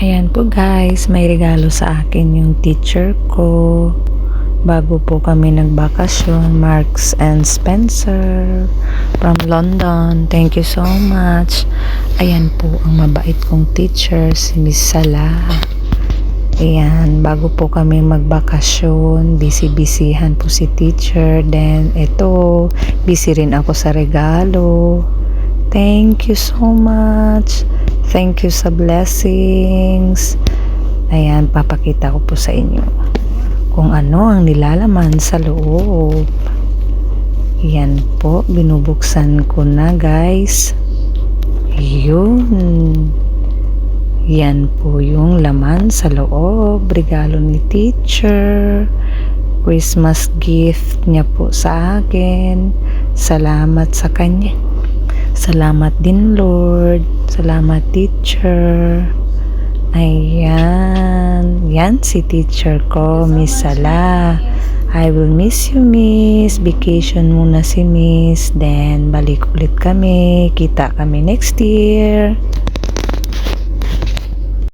Ayan po guys, may regalo sa akin yung teacher ko. Bago po kami nagbakasyon, Marks and Spencer from London. Thank you so much. Ayan po ang mabait kong teacher, si Miss Sala. Ayan, bago po kami magbakasyon, busy-busyhan po si teacher. Then, ito, busy rin ako sa regalo. Thank you so much. Thank you sa blessings. Ayan, papakita ko po sa inyo kung ano ang nilalaman sa loob. Yan po, binubuksan ko na guys. Yun. Yan po yung laman sa loob. Regalo ni teacher. Christmas gift niya po sa akin. Salamat sa kanya. Salamat din Lord. Salamat teacher. Ayan. Yan si teacher ko, Miss Sala. I will miss you, Miss. Vacation muna si Miss. Then, balik ulit kami. Kita kami next year.